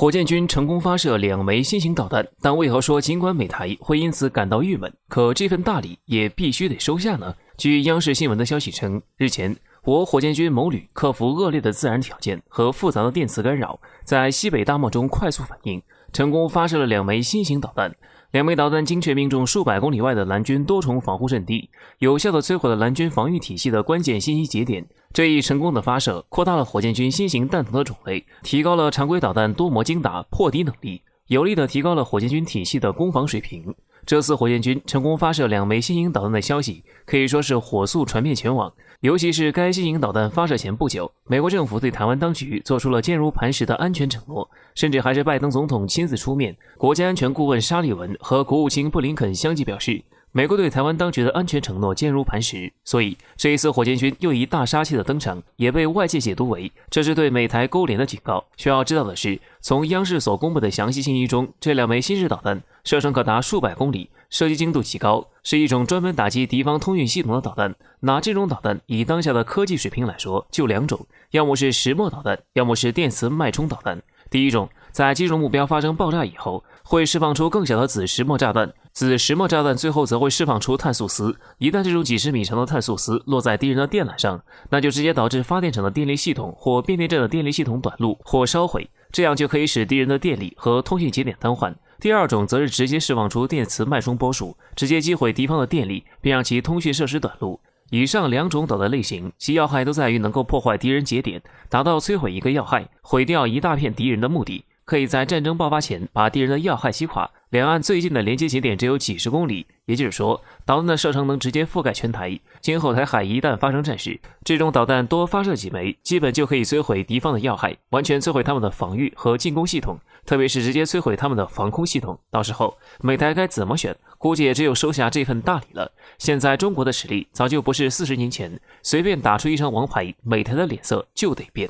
火箭军成功发射2枚新型导弹，但为何说尽管美台会因此感到郁闷，可这份大礼也必须得收下呢？据央视新闻的消息称，日前我火箭军某旅克服恶劣的自然条件和复杂的电磁干扰，在西北大漠中快速反应，成功发射了2枚新型导弹。2枚导弹精确命中数百公里外的蓝军多重防护阵地，有效地摧毁了蓝军防御体系的关键信息节点。这一成功的发射，扩大了火箭军新型弹头的种类，提高了常规导弹多模精打破敌能力，有力地提高了火箭军体系的攻防水平。这次火箭军成功发射2枚新型导弹的消息，可以说是火速传遍全网。尤其是该新型导弹发射前不久，美国政府对台湾当局做出了坚如磐石的安全承诺，甚至还是拜登总统亲自出面。国家安全顾问沙利文和国务卿布林肯相继表示，美国对台湾当局的安全承诺坚如磐石。所以这一次火箭军又以大杀器的登场，也被外界解读为这是对美台勾连的警告。需要知道的是，从央视所公布的详细信息中，这2枚新式导弹射程可达数百公里，射击精度极高，是一种专门打击敌方通讯系统的导弹。那这种导弹以当下的科技水平来说，就2种，要么是石墨导弹，要么是电磁脉冲导弹。第一种，在击中目标发生爆炸以后，会释放出更小的子石墨炸弹，子石墨炸弹最后则会释放出碳素丝。一旦这种几十米长的碳素丝落在敌人的电缆上，那就直接导致发电厂的电力系统或变电站的电力系统短路或烧毁，这样就可以使敌人的电力和通讯节点瘫痪。第二种则是直接释放出电磁脉冲波束，直接击毁敌方的电力，并让其通讯设施短路。以上2种导弹类型，其要害都在于能够破坏敌人节点，达到摧毁一个要害，毁掉一大片敌人的目的。可以在战争爆发前把敌人的要害击垮。两岸最近的连接节点只有几十公里，也就是说，导弹的射程能直接覆盖全台。今后台海一旦发生战事，这种导弹多发射几枚，基本就可以摧毁敌方的要害，完全摧毁他们的防御和进攻系统，特别是直接摧毁他们的防空系统。到时候美台该怎么选，估计也只有收下这份大礼了。现在中国的实力早就不是40年前，随便打出一张王牌，美台的脸色就得变。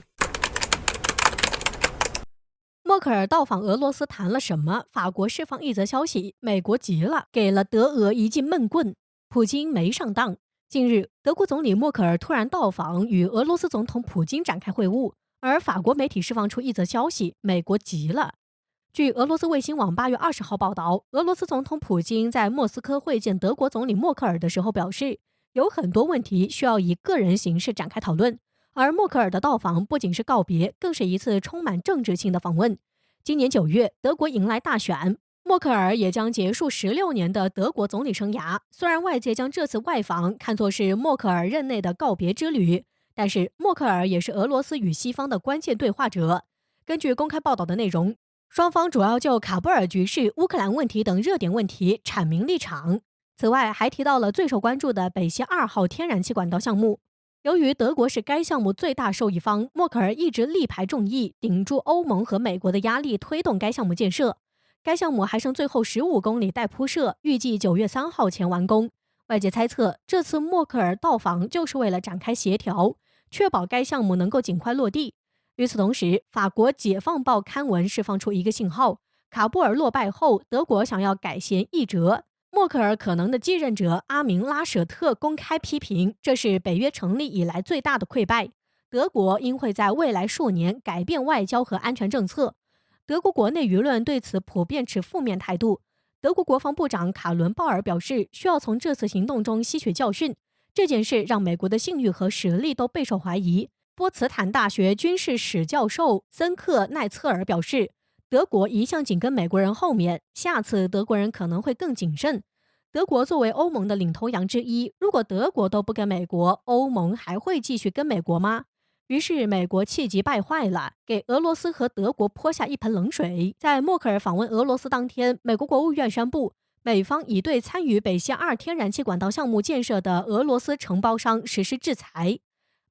默克尔到访俄罗斯谈了什么？法国释放一则消息，美国急了，给了德俄一记闷棍。普京没上当。近日，德国总理默克尔突然到访，与俄罗斯总统普京展开会晤，而法国媒体释放出一则消息，美国急了。据俄罗斯卫星网8月20号报道，俄罗斯总统普京在莫斯科会见德国总理默克尔的时候表示，有很多问题需要以个人形式展开讨论。而默克尔的到访不仅是告别，更是一次充满政治性的访问。今年9月，德国迎来大选，默克尔也将结束16年的德国总理生涯。虽然外界将这次外访看作是默克尔任内的告别之旅，但是默克尔也是俄罗斯与西方的关键对话者。根据公开报道的内容，双方主要就卡布尔局势、乌克兰问题等热点问题阐明立场。此外，还提到了最受关注的北溪2号天然气管道项目。由于德国是该项目最大受益方，默克尔一直力排众议，顶住欧盟和美国的压力，推动该项目建设。该项目还剩最后15公里待铺设，预计9月3号前完工。外界猜测，这次默克尔到访就是为了展开协调，确保该项目能够尽快落地。与此同时，法国《解放报》刊文释放出一个信号：卡布尔落败后，德国想要改弦易辙。默克尔可能的继任者阿明拉舍特公开批评，这是北约成立以来最大的溃败。德国应会在未来数年改变外交和安全政策。德国国内舆论对此普遍持负面态度。德国国防部长卡伦鲍尔表示，需要从这次行动中吸取教训。这件事让美国的信誉和实力都备受怀疑。波茨坦大学军事史教授森克奈策尔表示，德国一向紧跟美国人后面，下次德国人可能会更谨慎。德国作为欧盟的领头羊之一，如果德国都不跟美国，欧盟还会继续跟美国吗？于是美国气急败坏了，给俄罗斯和德国泼下一盆冷水。在默克尔访问俄罗斯当天，美国国务院宣布，美方已对参与北溪2天然气管道项目建设的俄罗斯承包商实施制裁。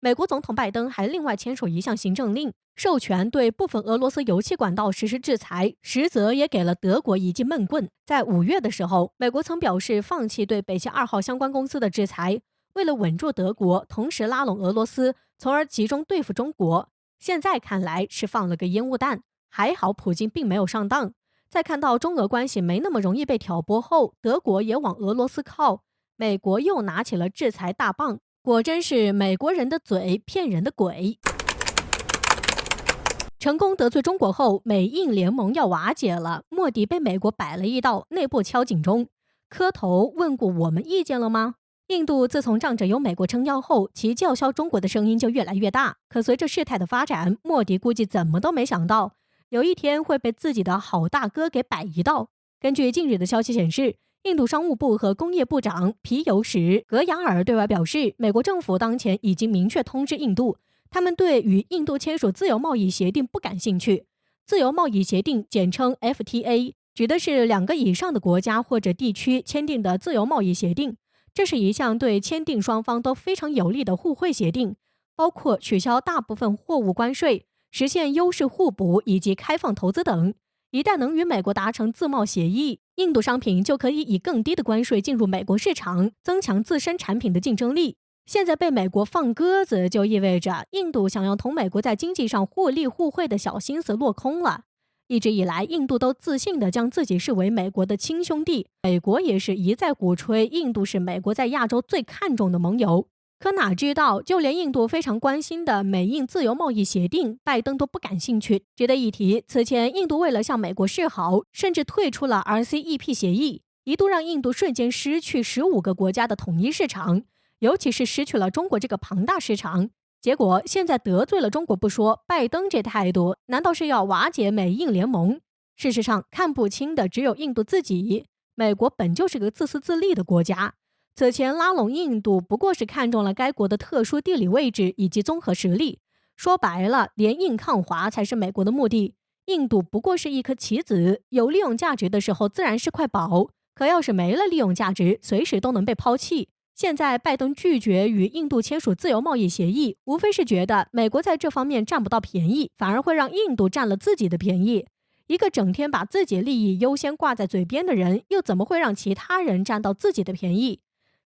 美国总统拜登还另外签署一项行政令，授权对部分俄罗斯油气管道实施制裁，实则也给了德国一记闷棍。在5月的时候，美国曾表示放弃对北溪2号相关公司的制裁，为了稳住德国，同时拉拢俄罗斯，从而集中对付中国。现在看来是放了个烟雾弹，还好普京并没有上当。在看到中俄关系没那么容易被挑拨后，德国也往俄罗斯靠，美国又拿起了制裁大棒。果真是美国人的嘴骗人的鬼。成功得罪中国后，美印联盟要瓦解了，莫迪被美国摆了一道，内部敲警钟，磕头问过我们意见了吗？印度自从仗着有美国撑腰后，其叫嚣中国的声音就越来越大。可随着事态的发展，莫迪估计怎么都没想到，有一天会被自己的好大哥给摆一道。根据近日的消息显示，印度商务部和工业部长皮尤什·格雅尔对外表示，美国政府当前已经明确通知印度，他们对与印度签署自由贸易协定不感兴趣。自由贸易协定简称 FTA， 指的是2个以上的国家或者地区签订的自由贸易协定。这是一项对签订双方都非常有利的互惠协定，包括取消大部分货物关税、实现优势互补以及开放投资等。一旦能与美国达成自贸协议，印度商品就可以以更低的关税进入美国市场，增强自身产品的竞争力。现在被美国放鸽子，就意味着印度想要同美国在经济上互利互惠的小心思落空了。一直以来，印度都自信地将自己视为美国的亲兄弟，美国也是一再鼓吹印度是美国在亚洲最看重的盟友。可哪知道，就连印度非常关心的美印自由贸易协定，拜登都不感兴趣。值得一提，此前印度为了向美国示好，甚至退出了 RCEP 协议，一度让印度瞬间失去15个国家的统一市场，尤其是失去了中国这个庞大市场。结果现在得罪了中国不说，拜登这态度难道是要瓦解美印联盟？事实上，看不清的只有印度自己。美国本就是个自私自利的国家，此前拉拢印度不过是看中了该国的特殊地理位置以及综合实力。说白了，联印抗华才是美国的目的。印度不过是一颗棋子，有利用价值的时候自然是块宝，可要是没了利用价值，随时都能被抛弃。现在拜登拒绝与印度签署自由贸易协议，无非是觉得美国在这方面占不到便宜，反而会让印度占了自己的便宜。一个整天把自己利益优先挂在嘴边的人，又怎么会让其他人占到自己的便宜？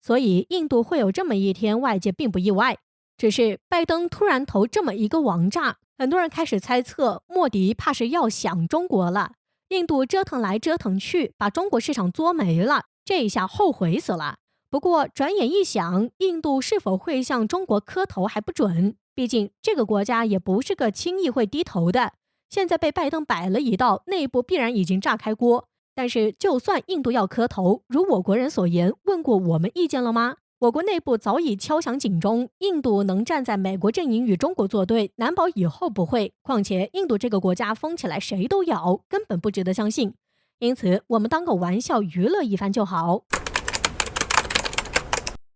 所以印度会有这么一天，外界并不意外。只是拜登突然投这么一个王炸，很多人开始猜测，莫迪怕是要想中国了。印度折腾来折腾去，把中国市场作没了，这一下后悔死了。不过转眼一想，印度是否会向中国磕头还不准，毕竟这个国家也不是个轻易会低头的。现在被拜登摆了一道，内部必然已经炸开锅。但是就算印度要磕头，如我国人所言，问过我们意见了吗？我国内部早已敲响警钟，印度能站在美国阵营与中国作对，难保以后不会。况且印度这个国家疯起来谁都咬，根本不值得相信。因此我们当个玩笑娱乐一番就好。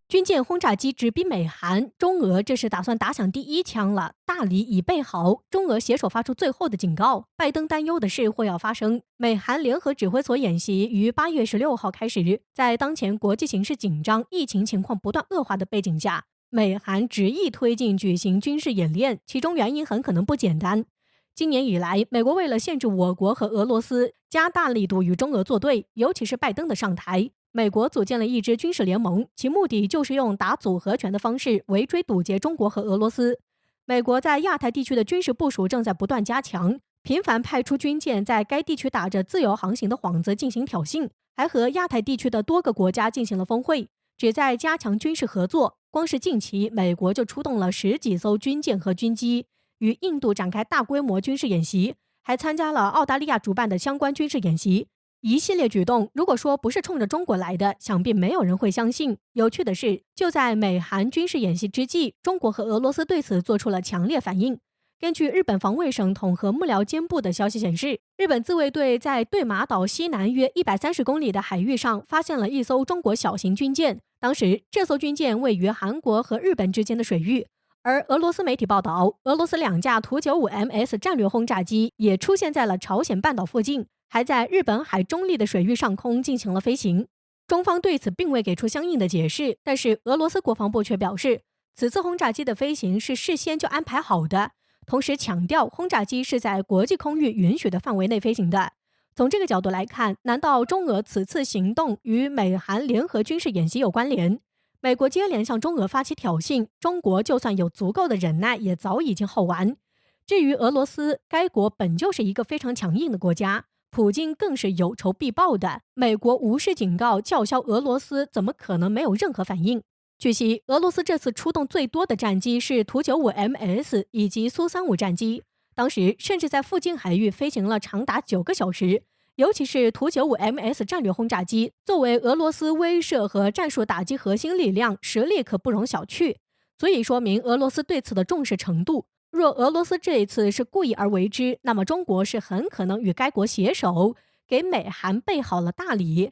军舰轰炸机直逼美韩，中俄这是打算打响第一枪了，大礼已备好。中俄携手发出最后的警告，拜登担忧的是会要发生。美韩联合指挥所演习于8月16号开始，在当前国际形势紧张、疫情情况不断恶化的背景下，美韩执意推进举行军事演练，其中原因很可能不简单。今年以来，美国为了限制我国和俄罗斯，加大力度与中俄作对，尤其是拜登的上台。美国组建了一支军事联盟，其目的就是用打组合拳的方式围追堵截中国和俄罗斯。美国在亚太地区的军事部署正在不断加强，频繁派出军舰在该地区打着自由航行的幌子进行挑衅，还和亚太地区的多个国家进行了峰会，旨在加强军事合作。光是近期，美国就出动了10几艘军舰和军机，与印度展开大规模军事演习，还参加了澳大利亚主办的相关军事演习。一系列举动，如果说不是冲着中国来的，想必没有人会相信。有趣的是，就在美韩军事演习之际，中国和俄罗斯对此做出了强烈反应。根据日本防卫省统合幕僚监部的消息显示，日本自卫队在对马岛西南约130公里的海域上发现了一艘中国小型军舰，当时这艘军舰位于韩国和日本之间的水域。而俄罗斯媒体报道，俄罗斯2架图95MS 战略轰炸机也出现在了朝鲜半岛附近，还在日本海中立的水域上空进行了飞行。中方对此并未给出相应的解释，但是俄罗斯国防部却表示，此次轰炸机的飞行是事先就安排好的，同时强调轰炸机是在国际空域允许的范围内飞行的。从这个角度来看，难道中俄此次行动与美韩联合军事演习有关联？美国接连向中俄发起挑衅，中国就算有足够的忍耐，也早已经耗完。至于俄罗斯，该国本就是一个非常强硬的国家，普京更是有仇必报的。美国无视警告，叫嚣俄罗斯，怎么可能没有任何反应？据悉，俄罗斯这次出动最多的战机是图95MS以及苏35战机，当时甚至在附近海域飞行了长达9个小时。尤其是图 95MS 战略轰炸机，作为俄罗斯威慑和战术打击核心力量，实力可不容小觑，足以说明俄罗斯对此的重视程度。若俄罗斯这一次是故意而为之，那么中国是很可能与该国携手，给美韩备好了大礼。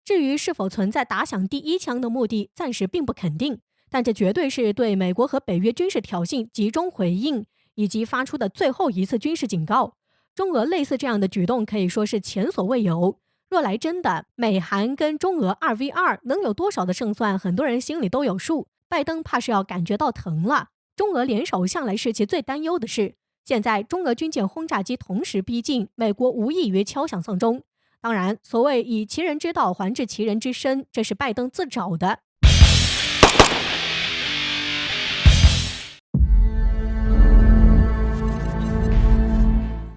至于是否存在打响第一枪的目的，暂时并不肯定，但这绝对是对美国和北约军事挑衅集中回应，以及发出的最后一次军事警告。中俄类似这样的举动可以说是前所未有。若来真的，美韩跟中俄2v2能有多少的胜算，很多人心里都有数。拜登怕是要感觉到疼了。中俄联手向来是其最担忧的事。现在中俄军舰轰炸机同时逼近，美国无异于敲响丧钟。当然，所谓以其人之道还治其人之身，这是拜登自找的。